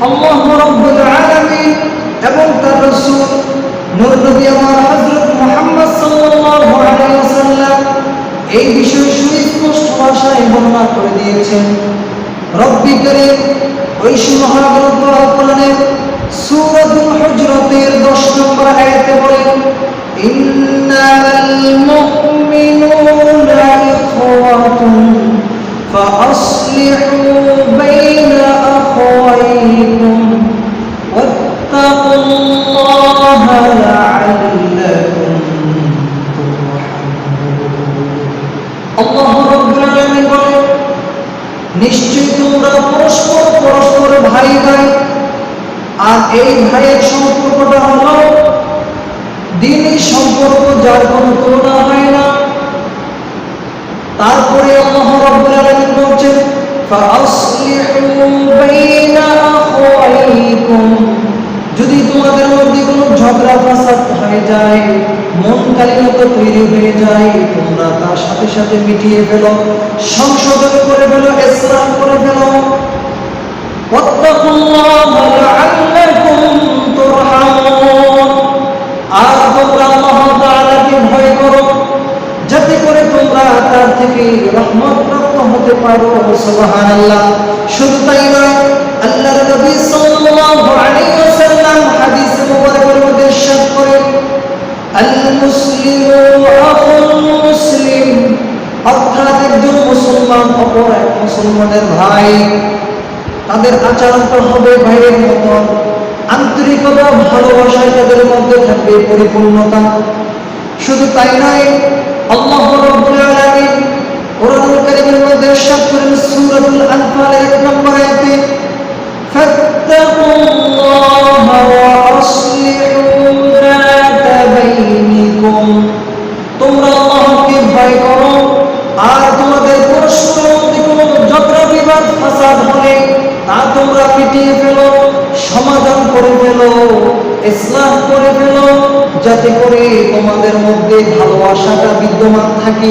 আল্লাহ রাব্বুল আলামিন এবং তার রাসূল নূর নবী আমার হযরত মুহাম্মদ সাল্লাল্লাহু আলাইহি ওয়াসাল্লাম এই বিষয়ে সুস্পষ্ট ভাষায় বর্ণনা করে দিয়েছেন। রব্বি কারীম ওই মহাগ্রন্থ আল কোরআনের সূরাতুল হুজরাতের 10 নম্বর আয়াতে বলেন, ইন্নাল মুমিনুনা ইখওয়াতুন ফাআসলিহু বাইনা আখাওয়াইকুম ওয়াত্তাকুল্লাহা লাআল্লাকুম তুরহামুন। আল্লাহ রাব্বুল আলামিন বলেন, নিশ্চয়ই তোমরা পরস্পর ভাই ভাই, আর এই ভাইয়ের সম্পর্কটা হলো দ্বীনি সম্পর্ক, যার কোনো তুলনা হয় না। তারপরে আল্লাহ রাব্বুল আলামিন বলেন, ফাআসলিহু বাইনা আখাওয়াইকুম, যদি তোমাদের মধ্যে কোনো ঝগড়া ফাসাদ হয়ে যায়, মন কালিমতা তৈরি হয়ে যায়, তোমরা তার সাথে সাথে মিটিয়ে ফেলো, সংশোধন করে ফেলো, ইসলাহ করে ফেলো। ওয়াত্তাকুল্লাহা লাআল্লাকুম তুরহামুন, আর তোমরা আল্লাহ তাআলাকে ভয় করো, যাতে করে তোমরা তার থেকে রহমত প্রাপ্ত হতে পারো। সুবহানাল্লাহ। শুধু তাই নয়, আল্লাহর নবী সাল্লাল্লাহু আলাইহি ওয়াসাল্লাম হাদিসে মুবারকের মধ্যে ইরশাদ করেন, আল মুসলিমু আখুল মুসলিম, অর্থাৎ একজন মুসলমান অপর এক মুসলমানের ভাই। তাদের আচরণটা হবে ভাইয়ের মতো, আন্তরিকতা ভালোবাসায় তাদের মধ্যে থাকবে পরিপূর্ণতা। শুধু তাই নয়, আল্লাহ রাব্বুল আলামিন কোরআনুল কারীমের মধ্যে ইরশাদ করেন সূরাতুল আনফালের 1 নম্বর আয়াতে, ফাত্তাকুল্লাহা ওয়া আসলিহু যাতা বাইনিকুম, তোমরা আল্লাহকে ভয় করো, আর তোমাদের পরস্পরের মধ্যে কোনো ঝগড়া বিবাদ ফাসাদ হলে তা তোমরা মিটিয়ে ফেলো, সমাধান করে ফেলো, ইসলাহ করে ফেলো, যাতে করে তোমাদের মধ্যে ভালোবাসাটা বিদ্যমান থাকে।